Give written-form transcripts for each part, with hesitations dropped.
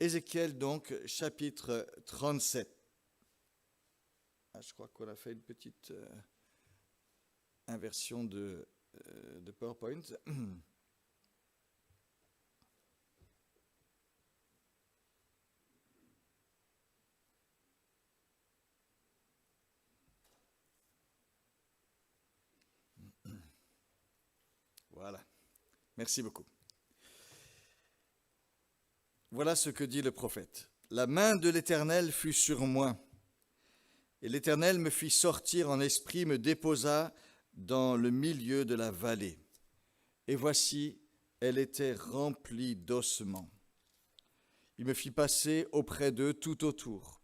Ézéchiel donc, chapitre 37. Je crois qu'on a fait une petite inversion de PowerPoint. Voilà. Merci beaucoup. Voilà ce que dit le prophète. La main de l'Éternel fut sur moi, et l'Éternel me fit sortir en esprit, me déposa dans le milieu de la vallée. Et voici, elle était remplie d'ossements. Il me fit passer auprès d'eux tout autour.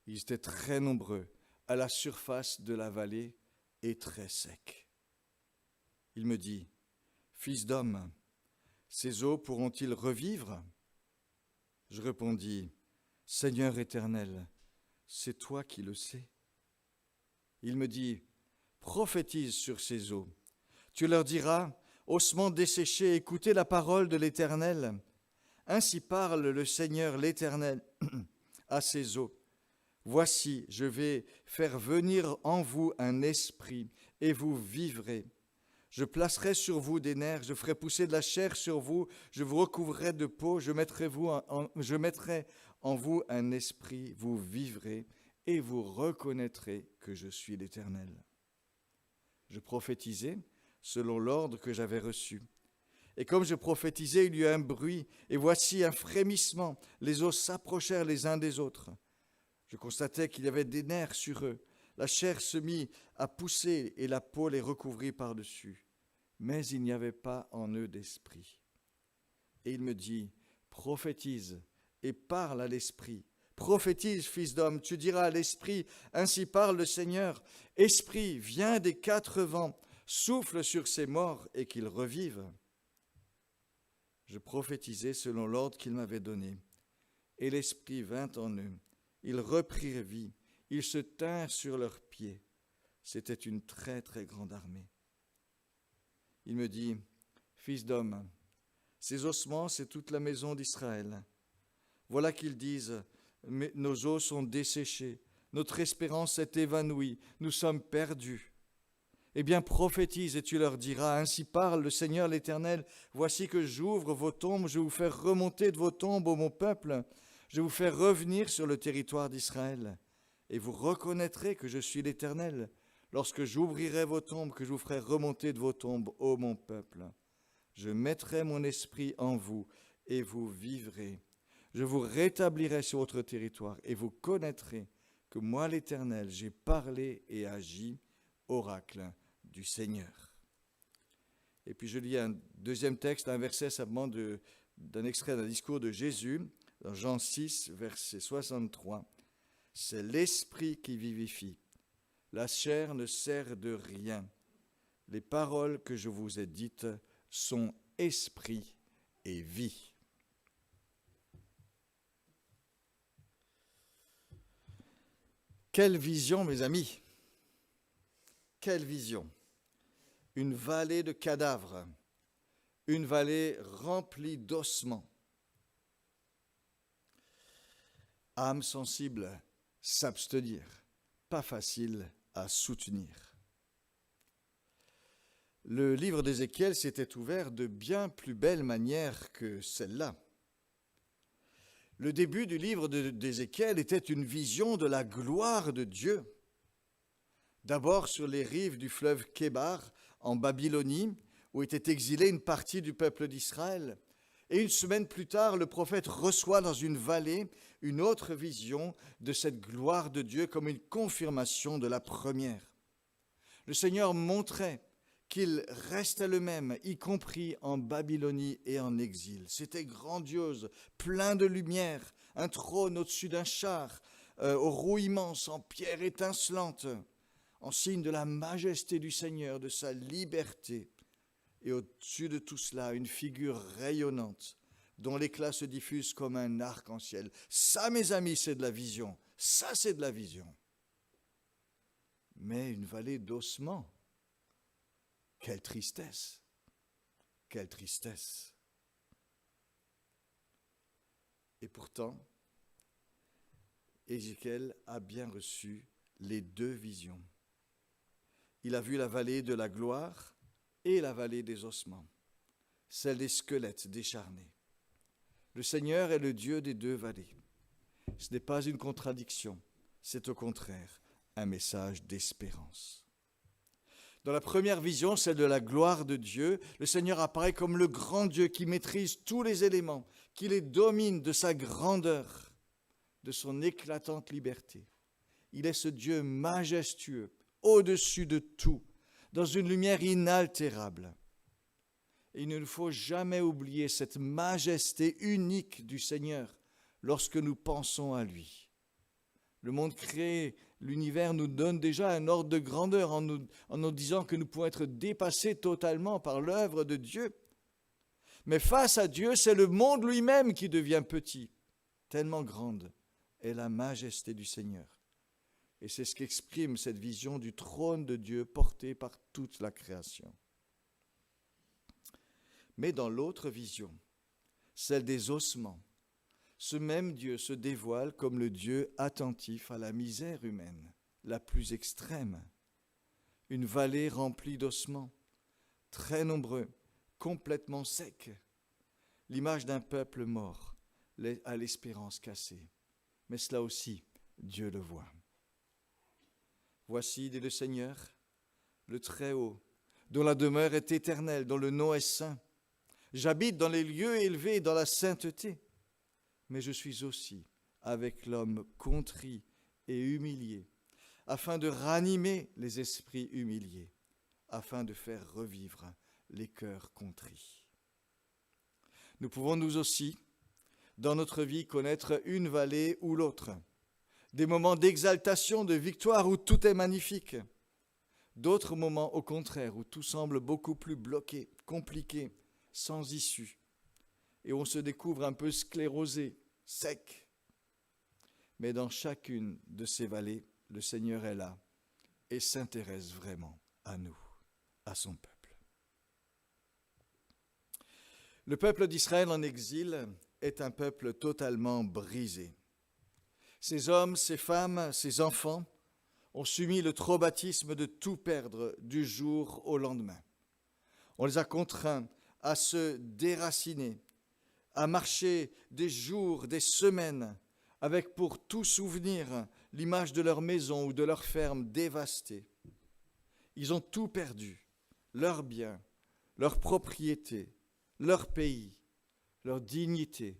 Ils étaient très nombreux à la surface de la vallée et très secs. Il me dit, « Fils d'homme, ces eaux pourront-ils revivre ?» Je répondis, « Seigneur éternel, c'est toi qui le sais. » Il me dit, « Prophétise sur ces eaux. Tu leur diras, ossements desséchés, écoutez la parole de l'Éternel. Ainsi parle le Seigneur l'Éternel à ces eaux. Voici, je vais faire venir en vous un esprit, et vous vivrez. Je placerai sur vous des nerfs, je ferai pousser de la chair sur vous, je vous recouvrerai de peau, je mettrai en vous un esprit, vous vivrez, et vous reconnaîtrez que je suis l'Éternel. Je prophétisai selon l'ordre que j'avais reçu. Et comme je prophétisais, il y eut un bruit, et voici un frémissement. Les os s'approchèrent les uns des autres. Je constatai qu'il y avait des nerfs sur eux. La chair se mit à pousser, et la peau les recouvrit par-dessus. Mais il n'y avait pas en eux d'esprit. Et il me dit, prophétise et parle à l'esprit. Prophétise, fils d'homme, tu diras à l'esprit, ainsi parle le Seigneur. Esprit, viens des quatre vents, souffle sur ces morts et qu'ils revivent. Je prophétisai selon l'ordre qu'il m'avait donné. Et l'esprit vint en eux. Ils reprirent vie. Ils se tinrent sur leurs pieds. C'était une très, très grande armée. Il me dit, fils d'homme, ces ossements, c'est toute la maison d'Israël. Voilà qu'ils disent, mais nos os sont desséchés, notre espérance est évanouie, nous sommes perdus. Eh bien, prophétise et tu leur diras, ainsi parle le Seigneur l'Éternel, voici que j'ouvre vos tombes, je vais vous faire remonter de vos tombes, ô mon peuple, je vais vous faire revenir sur le territoire d'Israël, et vous reconnaîtrez que je suis l'Éternel, lorsque j'ouvrirai vos tombes, que je vous ferai remonter de vos tombes, ô mon peuple. Je mettrai mon esprit en vous, et vous vivrez. Je vous rétablirai sur votre territoire, et vous connaîtrez que moi, l'Éternel, j'ai parlé et agi, oracle du Seigneur. Et puis je lis un deuxième texte, un verset simplement d'un extrait d'un discours de Jésus, dans Jean 6, verset 63. C'est l'esprit qui vivifie. La chair ne sert de rien. Les paroles que je vous ai dites sont esprit et vie. Quelle vision, mes amis! Quelle vision! Une vallée de cadavres, une vallée remplie d'ossements. Âme sensible, s'abstenir, pas facile à soutenir. Le livre d'Ézéchiel s'était ouvert de bien plus belle manière que celle-là. Le début du livre d'Ézéchiel était une vision de la gloire de Dieu. D'abord sur les rives du fleuve Kébar, en Babylonie, où était exilée une partie du peuple d'Israël. Et une semaine plus tard, le prophète reçoit dans une vallée une autre vision de cette gloire de Dieu comme une confirmation de la première. Le Seigneur montrait qu'il restait le même, y compris en Babylonie et en exil. C'était grandiose, plein de lumière, un trône au-dessus d'un char, aux roues immenses, en pierre étincelante, en signe de la majesté du Seigneur, de sa liberté. Et au-dessus de tout cela, une figure rayonnante, dont l'éclat se diffuse comme un arc-en-ciel. Ça, mes amis, c'est de la vision. Ça, c'est de la vision. Mais une vallée d'ossements, quelle tristesse! Quelle tristesse! Et pourtant, Ézéchiel a bien reçu les deux visions. Il a vu la vallée de la gloire et la vallée des ossements, celle des squelettes décharnés. Le Seigneur est le Dieu des deux vallées. Ce n'est pas une contradiction, c'est au contraire un message d'espérance. Dans la première vision, celle de la gloire de Dieu, le Seigneur apparaît comme le grand Dieu qui maîtrise tous les éléments, qui les domine de sa grandeur, de son éclatante liberté. Il est ce Dieu majestueux, au-dessus de tout, dans une lumière inaltérable. Et il ne faut jamais oublier cette majesté unique du Seigneur lorsque nous pensons à lui. Le monde créé, l'univers nous donne déjà un ordre de grandeur en nous disant que nous pouvons être dépassés totalement par l'œuvre de Dieu. Mais face à Dieu, c'est le monde lui-même qui devient petit. Tellement grande est la majesté du Seigneur. Et c'est ce qu'exprime cette vision du trône de Dieu porté par toute la création. Mais dans l'autre vision, celle des ossements, ce même Dieu se dévoile comme le Dieu attentif à la misère humaine, la plus extrême. Une vallée remplie d'ossements, très nombreux, complètement secs. L'image d'un peuple mort, à l'espérance cassée. Mais cela aussi, Dieu le voit. Voici, dit le Seigneur, le Très-Haut, dont la demeure est éternelle, dont le nom est saint. J'habite dans les lieux élevés, dans la sainteté. Mais je suis aussi avec l'homme contrit et humilié, afin de ranimer les esprits humiliés, afin de faire revivre les cœurs contrits. Nous pouvons nous aussi, dans notre vie, connaître une vallée ou l'autre, des moments d'exaltation, de victoire où tout est magnifique, d'autres moments au contraire où tout semble beaucoup plus bloqué, compliqué, sans issue, et on se découvre un peu sclérosé, sec. Mais dans chacune de ces vallées, le Seigneur est là et s'intéresse vraiment à nous, à son peuple. Le peuple d'Israël en exil est un peuple totalement brisé. Ces hommes, ces femmes, ces enfants ont subi le traumatisme de tout perdre du jour au lendemain. On les a contraints à se déraciner, à marcher des jours, des semaines, avec pour tout souvenir l'image de leur maison ou de leur ferme dévastée. Ils ont tout perdu, leurs biens, leurs propriétés, leur pays, leur dignité,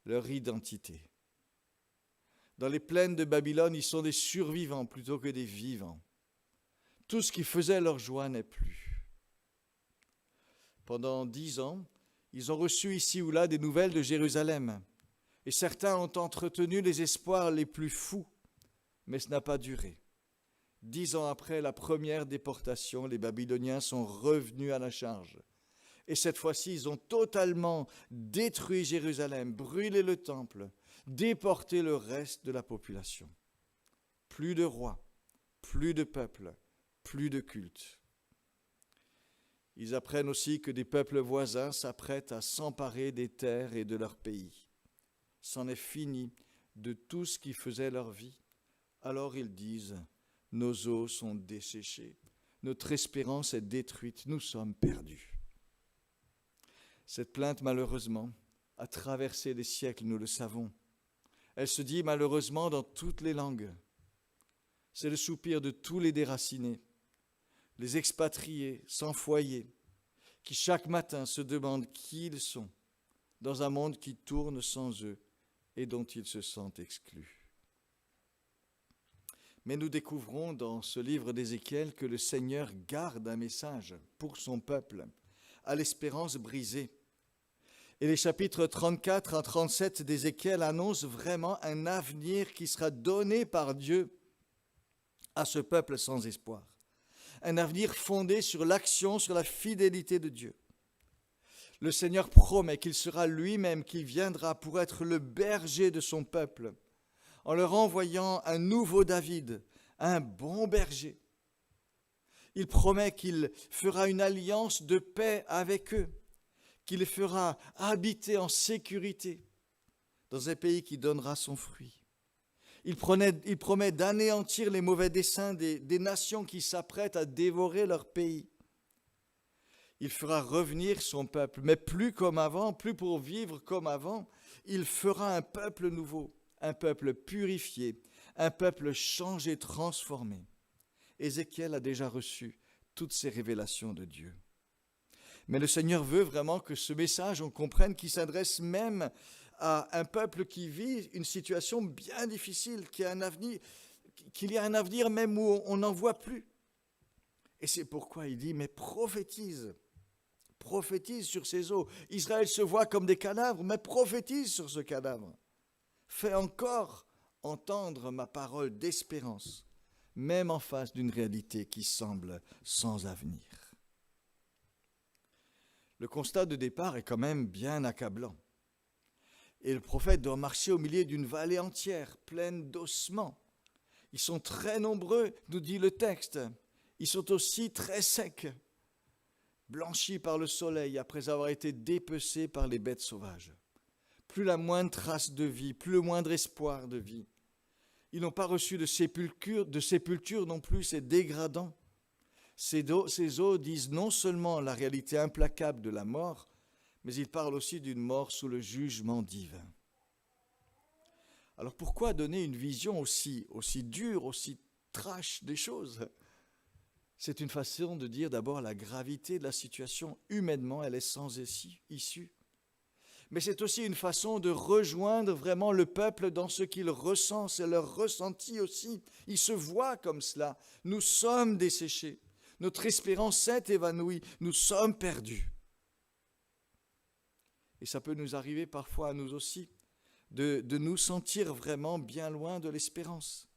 leur identité. Dans les plaines de Babylone, ils sont des survivants plutôt que des vivants. Tout ce qui faisait leur joie n'est plus. Pendant 10 ans, ils ont reçu ici ou là des nouvelles de Jérusalem. Et certains ont entretenu les espoirs les plus fous. Mais ce n'a pas duré. 10 ans après la première déportation, les Babyloniens sont revenus à la charge. Et cette fois-ci, ils ont totalement détruit Jérusalem, brûlé le temple, déporté le reste de la population. Plus de rois, plus de peuple, plus de culte. Ils apprennent aussi que des peuples voisins s'apprêtent à s'emparer des terres et de leur pays. C'en est fini de tout ce qui faisait leur vie. Alors ils disent, nos eaux sont desséchées, notre espérance est détruite, nous sommes perdus. Cette plainte, malheureusement, a traversé les siècles, nous le savons. Elle se dit malheureusement dans toutes les langues. C'est le soupir de tous les déracinés, les expatriés sans foyer, qui chaque matin se demandent qui ils sont, dans un monde qui tourne sans eux et dont ils se sentent exclus. Mais nous découvrons dans ce livre d'Ézéchiel que le Seigneur garde un message pour son peuple, à l'espérance brisée. Et les chapitres 34 à 37 d'Ézéchiel annoncent vraiment un avenir qui sera donné par Dieu à ce peuple sans espoir. Un avenir fondé sur l'action, sur la fidélité de Dieu. Le Seigneur promet qu'il sera lui-même qui viendra pour être le berger de son peuple, en leur envoyant un nouveau David, un bon berger. Il promet qu'il fera une alliance de paix avec eux, qu'il les fera habiter en sécurité, dans un pays qui donnera son fruit. Il promet d'anéantir les mauvais desseins des nations qui s'apprêtent à dévorer leur pays. Il fera revenir son peuple, mais plus comme avant, plus pour vivre comme avant. Il fera un peuple nouveau, un peuple purifié, un peuple changé, transformé. Ézéchiel a déjà reçu toutes ces révélations de Dieu. Mais le Seigneur veut vraiment que ce message, on comprenne qu'il s'adresse même à un peuple qui vit une situation bien difficile, qu'il y a un avenir même où on n'en voit plus. Et c'est pourquoi il dit, mais prophétise sur ces eaux. Israël se voit comme des cadavres, mais prophétise sur ce cadavre. Fais encore entendre ma parole d'espérance, même en face d'une réalité qui semble sans avenir. Le constat de départ est quand même bien accablant. Et le prophète doit marcher au milieu d'une vallée entière, pleine d'ossements. Ils sont très nombreux, nous dit le texte. Ils sont aussi très secs, blanchis par le soleil après avoir été dépecés par les bêtes sauvages. Plus la moindre trace de vie, plus le moindre espoir de vie. Ils n'ont pas reçu de sépulture non plus, c'est dégradant. Ces eaux disent non seulement la réalité implacable de la mort, mais ils parlent aussi d'une mort sous le jugement divin. Alors pourquoi donner une vision aussi dure, aussi trash des choses ? C'est une façon de dire d'abord la gravité de la situation. Humainement, elle est sans issue. Mais c'est aussi une façon de rejoindre vraiment le peuple dans ce qu'il ressent, c'est leur ressenti aussi. Ils se voient comme cela. Nous sommes desséchés. Notre espérance s'est évanouie. Nous sommes perdus. Et ça peut nous arriver parfois à nous aussi de nous sentir vraiment bien loin de l'espérance.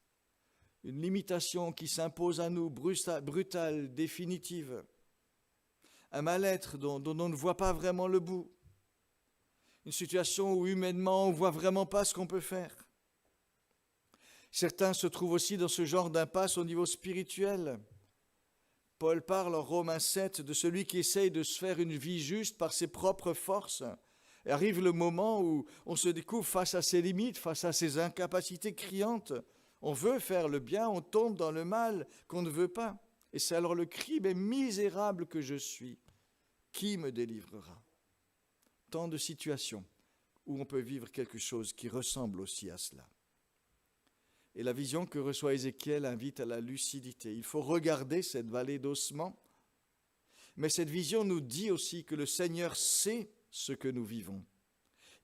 Une limitation qui s'impose à nous, brutale, définitive. Un mal-être dont on ne voit pas vraiment le bout. Une situation où humainement on ne voit vraiment pas ce qu'on peut faire. Certains se trouvent aussi dans ce genre d'impasse au niveau spirituel. Paul parle en Romains 7 de celui qui essaye de se faire une vie juste par ses propres forces. Et arrive le moment où on se découvre face à ses limites, face à ses incapacités criantes. On veut faire le bien, on tombe dans le mal qu'on ne veut pas. Et c'est alors le cri, mais misérable que je suis, qui me délivrera ? Tant de situations où on peut vivre quelque chose qui ressemble aussi à cela. Et la vision que reçoit Ézéchiel invite à la lucidité. Il faut regarder cette vallée d'ossements, mais cette vision nous dit aussi que le Seigneur sait ce que nous vivons.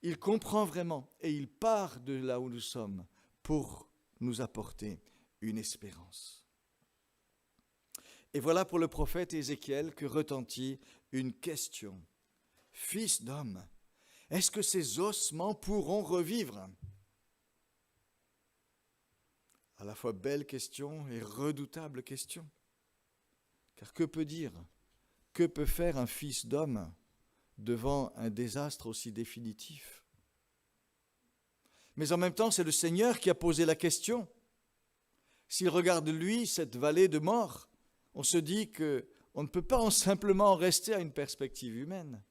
Il comprend vraiment et il part de là où nous sommes pour nous apporter une espérance. Et voilà pour le prophète Ézéchiel que retentit une question. Fils d'homme, est-ce que ces ossements pourront revivre ? À la fois belle question et redoutable question. Car que peut dire ? Que peut faire un fils d'homme devant un désastre aussi définitif ? Mais en même temps, c'est le Seigneur qui a posé la question. S'il regarde, lui, cette vallée de mort, on se dit qu'on ne peut pas simplement en rester à une perspective humaine.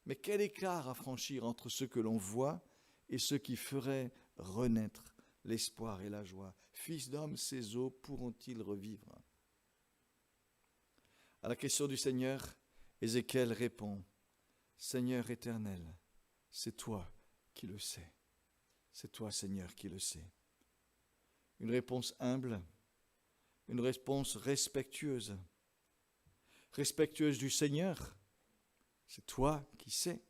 Mais quel écart à franchir entre ce que l'on voit et ce qui ferait renaître l'espoir et la joie. Fils d'homme, ces eaux pourront-ils revivre ? À la question du Seigneur, Ézéchiel répond, Seigneur éternel, c'est toi qui le sais. C'est toi, Seigneur, qui le sais. Une réponse humble, une réponse respectueuse. Respectueuse du Seigneur, c'est toi qui sais.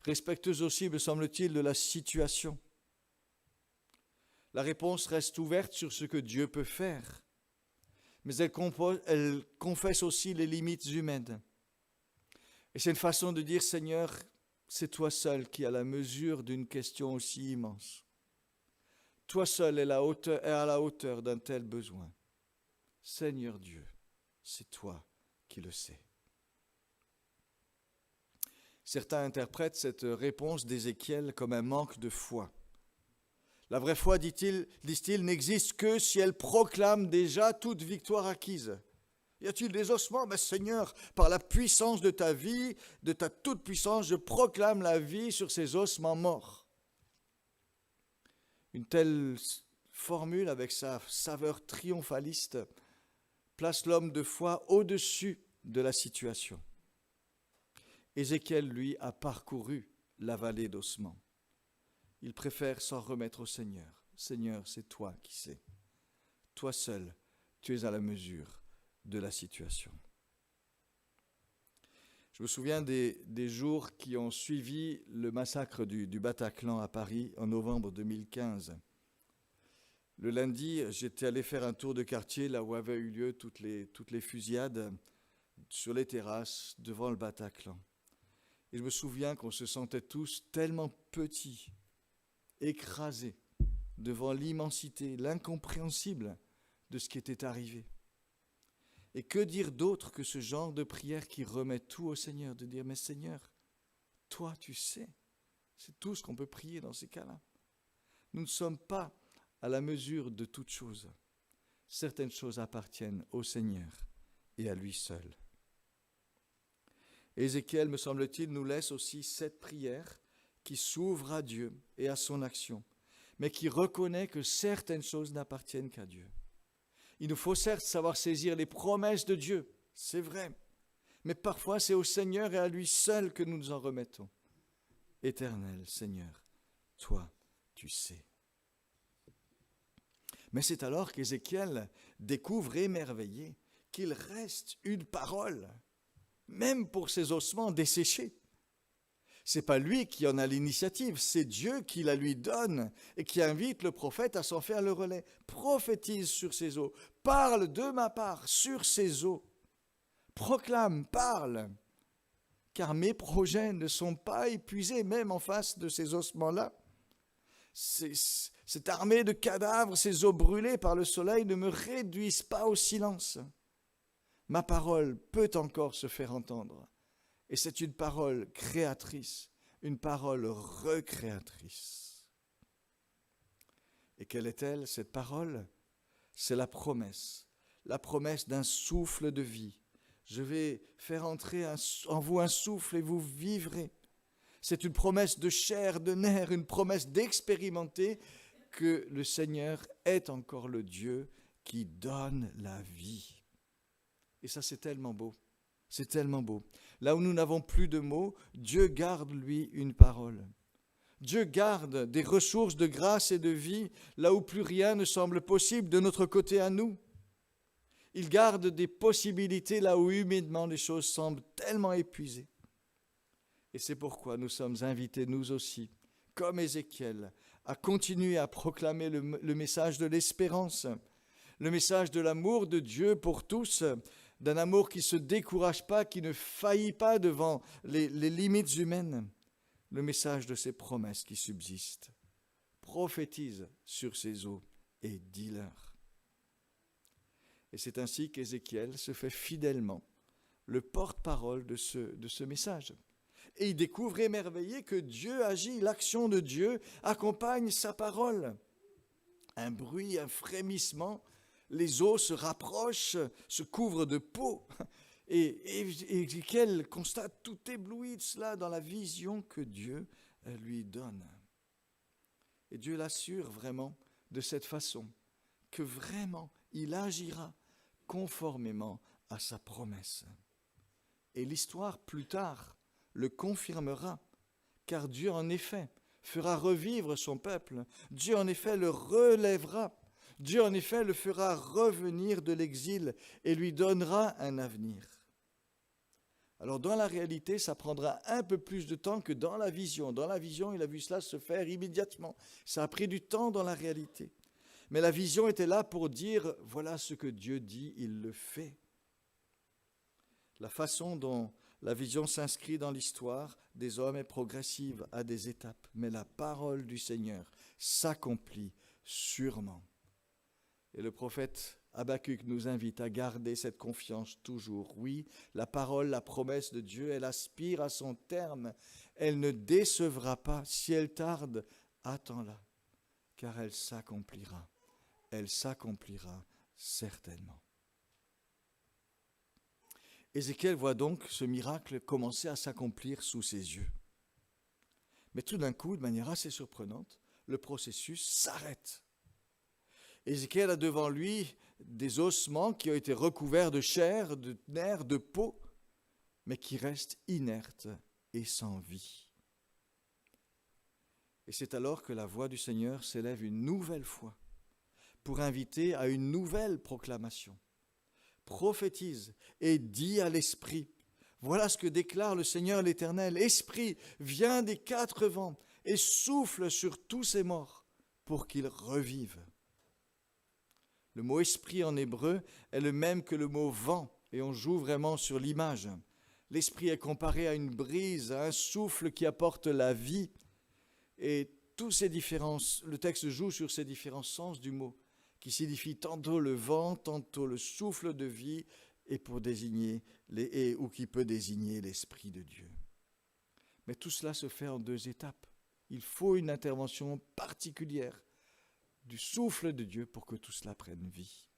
Respectueuse aussi, me semble-t-il, de la situation. La réponse reste ouverte sur ce que Dieu peut faire, mais elle confesse aussi les limites humaines. Et c'est une façon de dire, Seigneur, c'est toi seul qui as la mesure d'une question aussi immense. Toi seul es à la hauteur d'un tel besoin. Seigneur Dieu, c'est toi qui le sais. Certains interprètent cette réponse d'Ézéchiel comme un manque de foi. La vraie foi, disent-ils, n'existe que si elle proclame déjà toute victoire acquise. Y a-t-il des ossements ? Mais Seigneur, par la puissance de ta vie, de ta toute-puissance, je proclame la vie sur ces ossements morts. Une telle formule, avec sa saveur triomphaliste, place l'homme de foi au-dessus de la situation. Ézéchiel, lui, a parcouru la vallée d'ossements. Il préfère s'en remettre au Seigneur. Seigneur, c'est toi qui sais. Toi seul, tu es à la mesure de la situation. Je me souviens des jours qui ont suivi le massacre du Bataclan à Paris en novembre 2015. Le lundi, j'étais allé faire un tour de quartier là où avaient eu lieu toutes les fusillades sur les terrasses devant le Bataclan. Et je me souviens qu'on se sentait tous tellement petits, écrasés devant l'immensité, l'incompréhensible de ce qui était arrivé. Et que dire d'autre que ce genre de prière qui remet tout au Seigneur, de dire « Mais Seigneur, toi tu sais ». C'est tout ce qu'on peut prier dans ces cas-là. Nous ne sommes pas à la mesure de toutes choses. Certaines choses appartiennent au Seigneur et à lui seul. Ézéchiel, me semble-t-il, nous laisse aussi cette prière qui s'ouvre à Dieu et à son action, mais qui reconnaît que certaines choses n'appartiennent qu'à Dieu. Il nous faut certes savoir saisir les promesses de Dieu, c'est vrai, mais parfois c'est au Seigneur et à lui seul que nous nous en remettons. Éternel Seigneur, toi, tu sais. Mais c'est alors qu'Ézéchiel découvre émerveillé qu'il reste une parole, même pour ses ossements desséchés. C'est pas lui qui en a l'initiative, c'est Dieu qui la lui donne et qui invite le prophète à s'en faire le relais. Prophétise sur ces eaux, parle de ma part sur ces eaux, proclame, parle, car mes projets ne sont pas épuisés même en face de ces ossements-là. Cette armée de cadavres, ces eaux brûlées par le soleil ne me réduisent pas au silence. Ma parole peut encore se faire entendre. Et c'est une parole créatrice, une parole recréatrice. Et quelle est-elle, cette parole ? C'est la promesse d'un souffle de vie. Je vais faire entrer en vous un souffle et vous vivrez. C'est une promesse de chair, de nerf, une promesse d'expérimenter que le Seigneur est encore le Dieu qui donne la vie. Et ça, c'est tellement beau. C'est tellement beau. Là où nous n'avons plus de mots, Dieu garde, lui, une parole. Dieu garde des ressources de grâce et de vie là où plus rien ne semble possible de notre côté à nous. Il garde des possibilités là où humainement les choses semblent tellement épuisées. Et c'est pourquoi nous sommes invités, nous aussi, comme Ézéchiel, à continuer à proclamer le message de l'espérance, le message de l'amour de Dieu pour tous, d'un amour qui ne se décourage pas, qui ne faillit pas devant les limites humaines, le message de ses promesses qui subsistent. Prophétise sur ces eaux et dis-leur. Et c'est ainsi qu'Ézéchiel se fait fidèlement le porte-parole de ce message. Et il découvre émerveillé que Dieu agit, l'action de Dieu accompagne sa parole. Un bruit, un frémissement, les eaux se rapprochent, se couvrent de peau. Et Ézéchiel constate tout ébloui de cela dans la vision que Dieu lui donne. Et Dieu l'assure vraiment de cette façon, que vraiment il agira conformément à sa promesse. Et l'histoire plus tard le confirmera, car Dieu en effet fera revivre son peuple, Dieu en effet le relèvera, Dieu en effet le fera revenir de l'exil et lui donnera un avenir. Alors dans la réalité, ça prendra un peu plus de temps que dans la vision. Dans la vision, il a vu cela se faire immédiatement. Ça a pris du temps dans la réalité. Mais la vision était là pour dire, voilà ce que Dieu dit, il le fait. La façon dont la vision s'inscrit dans l'histoire des hommes est progressive à des étapes, mais la parole du Seigneur s'accomplit sûrement. Et le prophète Habakkuk nous invite à garder cette confiance toujours. Oui, la parole, la promesse de Dieu, elle aspire à son terme. Elle ne décevra pas. Si elle tarde, attends-la, car elle s'accomplira. Elle s'accomplira certainement. Ézéchiel voit donc ce miracle commencer à s'accomplir sous ses yeux. Mais tout d'un coup, de manière assez surprenante, le processus s'arrête. Ézéchiel a devant lui des ossements qui ont été recouverts de chair, de nerfs, de peau, mais qui restent inertes et sans vie. Et c'est alors que la voix du Seigneur s'élève une nouvelle fois pour inviter à une nouvelle proclamation. Prophétise et dis à l'Esprit. Voilà ce que déclare le Seigneur l'Éternel. Esprit, viens des quatre vents et souffle sur tous ces morts pour qu'ils revivent. Le mot esprit en hébreu est le même que le mot vent et on joue vraiment sur l'image. L'esprit est comparé à une brise, à un souffle qui apporte la vie. Et tous ces différences, le texte joue sur ces différents sens du mot, qui signifie tantôt le vent, tantôt le souffle de vie, et pour désigner ou qui peut désigner l'Esprit de Dieu. Mais tout cela se fait en deux étapes. Il faut une intervention particulière du souffle de Dieu pour que tout cela prenne vie.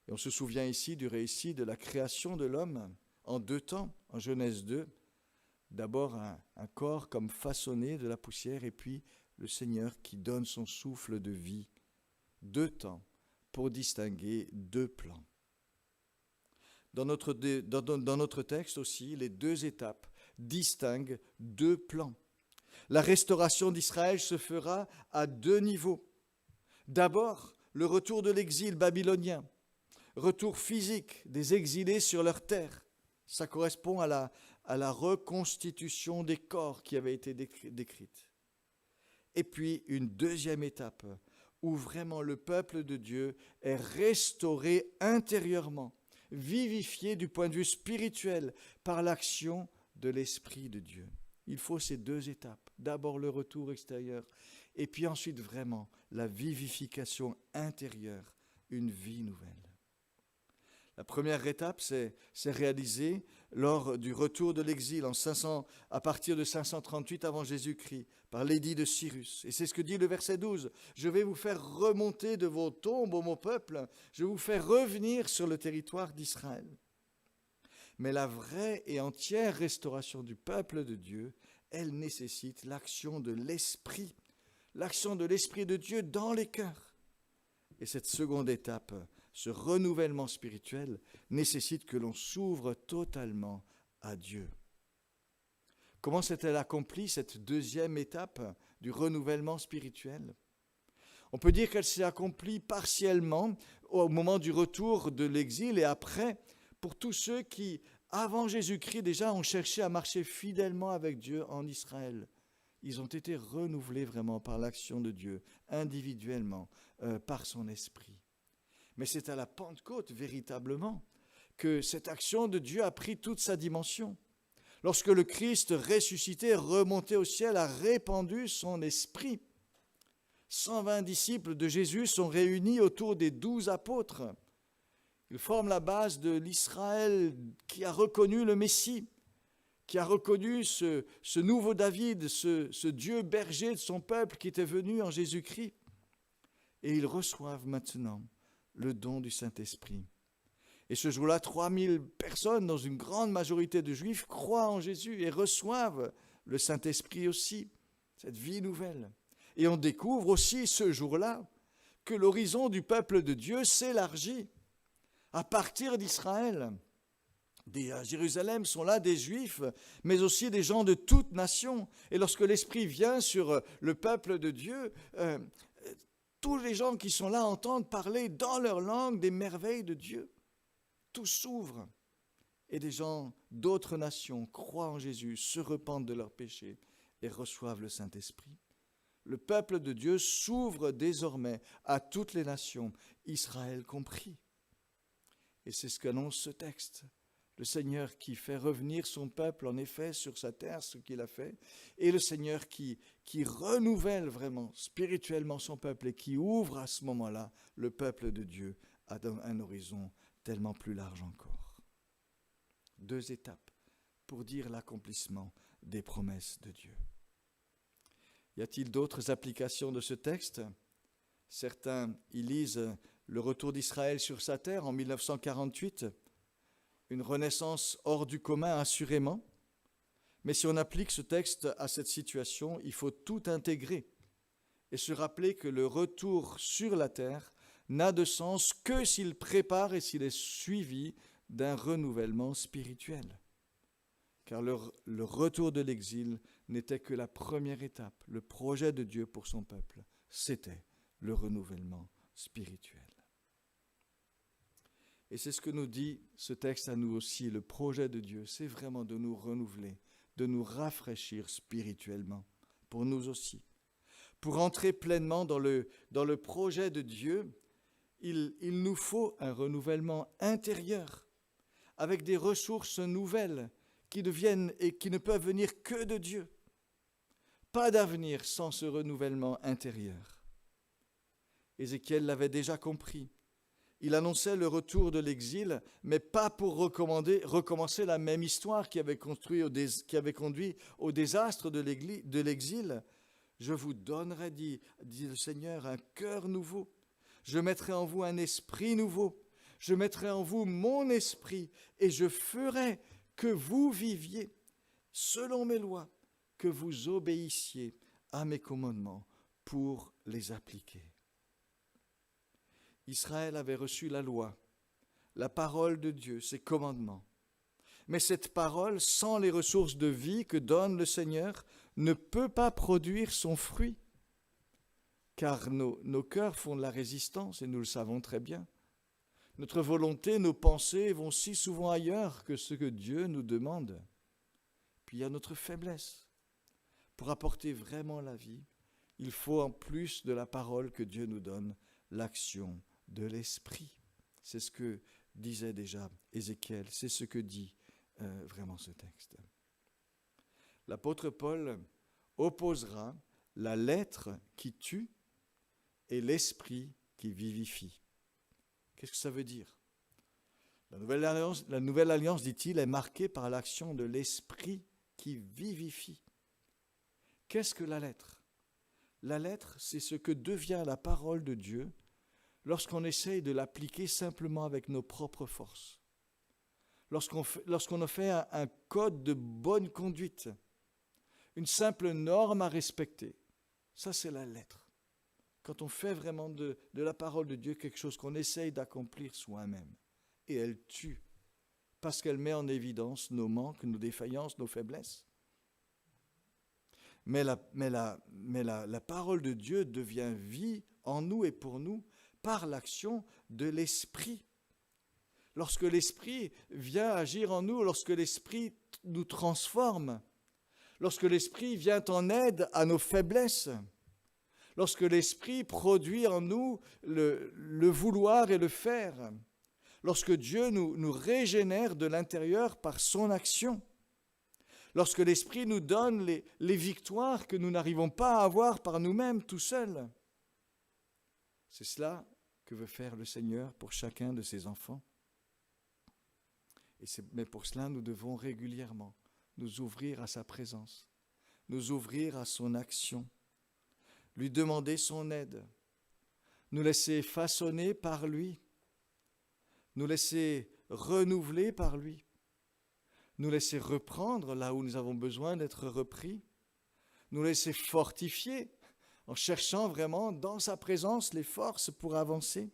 Et on se souvient ici du récit de la création de l'homme en deux temps, en Genèse 2. D'abord un corps comme façonné de la poussière et puis le Seigneur qui donne son souffle de vie. Deux temps pour distinguer deux plans. Dans notre texte aussi, les deux étapes distinguent deux plans. La restauration d'Israël se fera à deux niveaux. D'abord, le retour de l'exil babylonien, retour physique des exilés sur leur terre. Ça correspond à la reconstitution des corps qui avait été décrite. Et puis une deuxième étape où vraiment le peuple de Dieu est restauré intérieurement, vivifié du point de vue spirituel par l'action de l'Esprit de Dieu. Il faut ces deux étapes. D'abord le retour extérieur et puis ensuite vraiment la vivification intérieure, une vie nouvelle. La première étape, c'est réalisé lors du retour de l'exil à partir de 538 avant Jésus-Christ, par l'édit de Cyrus. Et c'est ce que dit le verset 12. « Je vais vous faire remonter de vos tombes, ô mon peuple, je vais vous faire revenir sur le territoire d'Israël. » Mais la vraie et entière restauration du peuple de Dieu, elle nécessite l'action de l'Esprit de Dieu dans les cœurs. Et cette seconde étape, ce renouvellement spirituel, nécessite que l'on s'ouvre totalement à Dieu. Comment s'est-elle accomplie cette deuxième étape du renouvellement spirituel ? On peut dire qu'elle s'est accomplie partiellement au moment du retour de l'exil et après, pour tous ceux qui, avant Jésus-Christ déjà, ont cherché à marcher fidèlement avec Dieu en Israël. Ils ont été renouvelés vraiment par l'action de Dieu, individuellement, par son esprit. Mais c'est à la Pentecôte, véritablement, que cette action de Dieu a pris toute sa dimension. Lorsque le Christ ressuscité, remonté au ciel, a répandu son esprit. 120 disciples de Jésus sont réunis autour des 12 apôtres. Ils forment la base de l'Israël qui a reconnu le Messie, qui a reconnu ce nouveau David, ce Dieu berger de son peuple qui était venu en Jésus-Christ. Et ils reçoivent maintenant le don du Saint-Esprit. Et ce jour-là, 3000 personnes, dans une grande majorité de Juifs, croient en Jésus et reçoivent le Saint-Esprit aussi, cette vie nouvelle. Et on découvre aussi ce jour-là que l'horizon du peuple de Dieu s'élargit à partir d'Israël. À Jérusalem sont là des Juifs, mais aussi des gens de toutes nations. Et lorsque l'Esprit vient sur le peuple de Dieu, tous les gens qui sont là entendent parler dans leur langue des merveilles de Dieu. Tout s'ouvre et des gens d'autres nations croient en Jésus, se repentent de leurs péchés et reçoivent le Saint-Esprit. Le peuple de Dieu s'ouvre désormais à toutes les nations, Israël compris. Et c'est ce qu'annonce ce texte. Le Seigneur qui fait revenir son peuple en effet sur sa terre, ce qu'il a fait, et le Seigneur qui renouvelle vraiment spirituellement son peuple et qui ouvre à ce moment-là le peuple de Dieu à un horizon tellement plus large encore. Deux étapes pour dire l'accomplissement des promesses de Dieu. Y a-t-il d'autres applications de ce texte ? Certains y lisent le retour d'Israël sur sa terre en 1948, une renaissance hors du commun assurément, mais si on applique ce texte à cette situation, il faut tout intégrer. et se rappeler que le retour sur la terre n'a de sens que s'il prépare et s'il est suivi d'un renouvellement spirituel. Car le retour de l'exil n'était que la première étape. Le projet de Dieu pour son peuple, c'était le renouvellement spirituel. Et c'est ce que nous dit ce texte à nous aussi. Le projet de Dieu, c'est vraiment de nous renouveler, de nous rafraîchir spirituellement, pour nous aussi. Pour entrer pleinement dans le projet de Dieu, il nous faut un renouvellement intérieur, avec des ressources nouvelles qui deviennent et qui ne peuvent venir que de Dieu. Pas d'avenir sans ce renouvellement intérieur. Ézéchiel l'avait déjà compris. Il annonçait le retour de l'exil, mais pas pour recommencer la même histoire qui avait conduit au désastre de l'exil. Je vous donnerai, dit le Seigneur, un cœur nouveau. Je mettrai en vous un esprit nouveau. Je mettrai en vous mon esprit et je ferai que vous viviez selon mes lois, que vous obéissiez à mes commandements pour les appliquer. Israël avait reçu la loi, la parole de Dieu, ses commandements. Mais cette parole, sans les ressources de vie que donne le Seigneur, ne peut pas produire son fruit. Car nos cœurs font de la résistance, et nous le savons très bien. Notre volonté, nos pensées vont si souvent ailleurs que ce que Dieu nous demande. Puis il y a notre faiblesse. Pour apporter vraiment la vie, il faut en plus de la parole que Dieu nous donne, l'action de l'esprit. C'est ce que disait déjà Ézéchiel, c'est ce que dit vraiment ce texte. L'apôtre Paul opposera la lettre qui tue et l'esprit qui vivifie. Qu'est-ce que ça veut dire ? La nouvelle alliance, dit-il, est marquée par l'action de l'esprit qui vivifie. Qu'est-ce que la lettre ? La lettre, c'est ce que devient la parole de Dieu lorsqu'on essaye de l'appliquer simplement avec nos propres forces. Lorsqu'on a fait un code de bonne conduite, une simple norme à respecter, ça c'est la lettre. Quand on fait vraiment de la parole de Dieu quelque chose qu'on essaye d'accomplir soi-même, et elle tue, parce qu'elle met en évidence nos manques, nos défaillances, nos faiblesses. Mais la parole de Dieu devient vie en nous et pour nous par l'action de l'Esprit. Lorsque l'Esprit vient agir en nous, lorsque l'Esprit nous transforme, lorsque l'Esprit vient en aide à nos faiblesses, lorsque l'Esprit produit en nous le vouloir et le faire, lorsque Dieu nous régénère de l'intérieur par son action, lorsque l'Esprit nous donne les victoires que nous n'arrivons pas à avoir par nous-mêmes tout seuls. C'est cela que veut faire le Seigneur pour chacun de ses enfants. Mais pour cela, nous devons régulièrement nous ouvrir à sa présence, nous ouvrir à son action, lui demander son aide, nous laisser façonner par lui, nous laisser renouveler par lui, nous laisser reprendre là où nous avons besoin d'être repris, nous laisser fortifier en cherchant vraiment dans sa présence les forces pour avancer.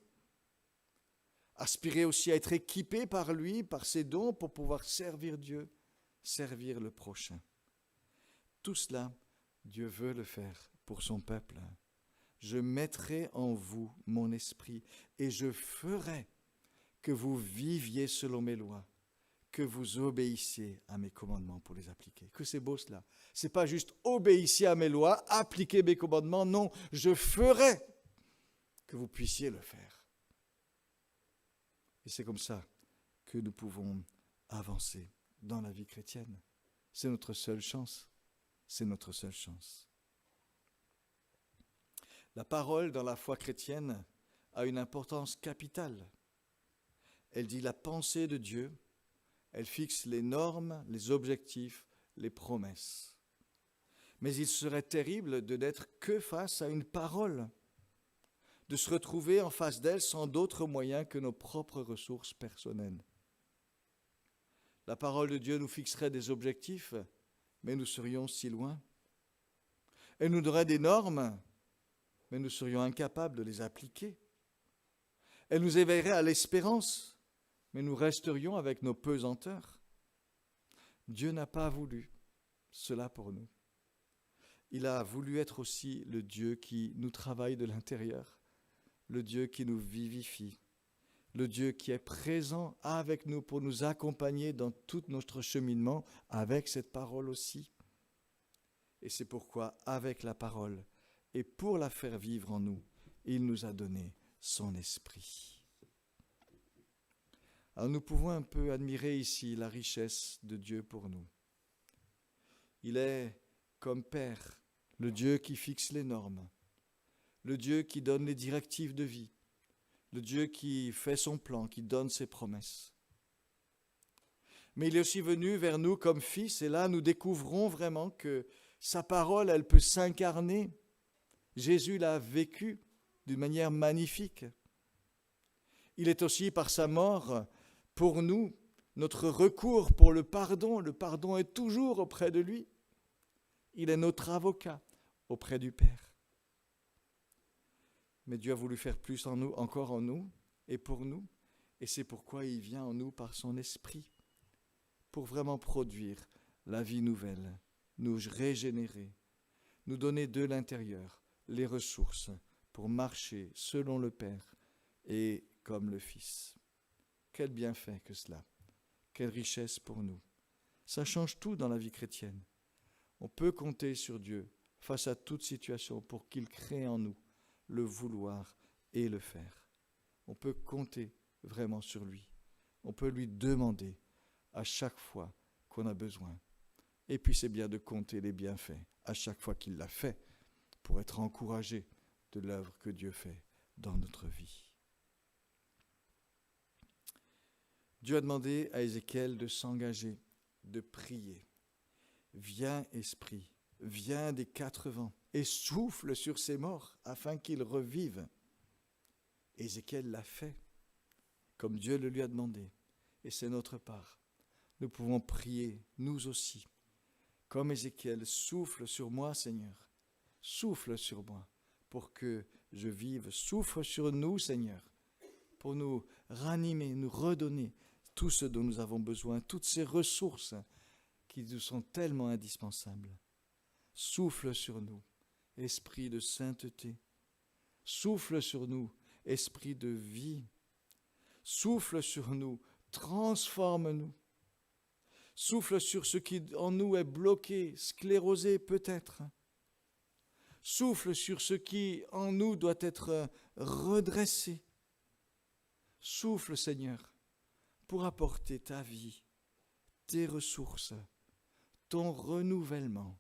Aspirer aussi à être équipé par lui, par ses dons, pour pouvoir servir Dieu, servir le prochain. Tout cela, Dieu veut le faire pour son peuple. Je mettrai en vous mon esprit et je ferai que vous viviez selon mes lois, que vous obéissiez à mes commandements pour les appliquer. Que c'est beau cela. Ce n'est pas juste obéissiez à mes lois, appliquez mes commandements. Non, je ferai que vous puissiez le faire. Et c'est comme ça que nous pouvons avancer dans la vie chrétienne. C'est notre seule chance. C'est notre seule chance. La parole dans la foi chrétienne a une importance capitale. Elle dit la pensée de Dieu, elle fixe les normes, les objectifs, les promesses. Mais il serait terrible de n'être que face à une parole, de se retrouver en face d'elle sans d'autres moyens que nos propres ressources personnelles. La parole de Dieu nous fixerait des objectifs, mais nous serions si loin. Elle nous donnerait des normes, mais nous serions incapables de les appliquer. Elle nous éveillerait à l'espérance, mais nous resterions avec nos pesanteurs. Dieu n'a pas voulu cela pour nous. Il a voulu être aussi le Dieu qui nous travaille de l'intérieur, le Dieu qui nous vivifie, le Dieu qui est présent avec nous pour nous accompagner dans tout notre cheminement avec cette parole aussi. Et c'est pourquoi, avec la parole, et pour la faire vivre en nous, il nous a donné son esprit. Alors nous pouvons un peu admirer ici la richesse de Dieu pour nous. Il est comme Père, le Dieu qui fixe les normes, le Dieu qui donne les directives de vie, le Dieu qui fait son plan, qui donne ses promesses. Mais il est aussi venu vers nous comme Fils, et là nous découvrons vraiment que sa parole, elle peut s'incarner. Jésus l'a vécu d'une manière magnifique. Il est aussi par sa mort, pour nous, notre recours pour le pardon. Le pardon est toujours auprès de lui. Il est notre avocat auprès du Père. Mais Dieu a voulu faire plus en nous, encore en nous et pour nous. Et c'est pourquoi il vient en nous par son esprit, pour vraiment produire la vie nouvelle, nous régénérer, nous donner de l'intérieur les ressources pour marcher selon le Père et comme le Fils. Quel bienfait que cela, quelle richesse pour nous. Ça change tout dans la vie chrétienne. On peut compter sur Dieu face à toute situation pour qu'il crée en nous le vouloir et le faire. On peut compter vraiment sur lui. On peut lui demander à chaque fois qu'on a besoin. Et puis c'est bien de compter les bienfaits à chaque fois qu'il l'a fait pour être encouragé de l'œuvre que Dieu fait dans notre vie. Dieu a demandé à Ézéchiel de s'engager, de prier. Viens, Esprit, viens des 4 vents et souffle sur ces morts afin qu'ils revivent. Ézéchiel l'a fait, comme Dieu le lui a demandé. Et c'est notre part. Nous pouvons prier, nous aussi. Comme Ézéchiel, souffle sur moi, Seigneur. Souffle sur moi pour que je vive. Souffle sur nous, Seigneur, pour nous ranimer, nous redonner tout ce dont nous avons besoin, toutes ces ressources qui nous sont tellement indispensables. Souffle sur nous, esprit de sainteté. Souffle sur nous, esprit de vie. Souffle sur nous, transforme-nous. Souffle sur ce qui en nous est bloqué, sclérosé peut-être. Souffle sur ce qui en nous doit être redressé. Souffle, Seigneur, pour apporter ta vie, tes ressources, ton renouvellement,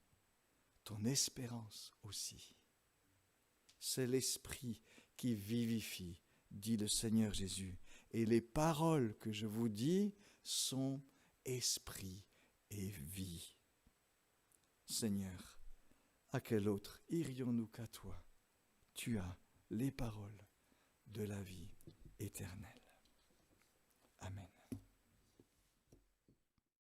ton espérance aussi. C'est l'Esprit qui vivifie, dit le Seigneur Jésus. Et les paroles que je vous dis sont esprit et vie. Seigneur, à quel autre irions-nous qu'à toi? Tu as les paroles de la vie éternelle. Amen.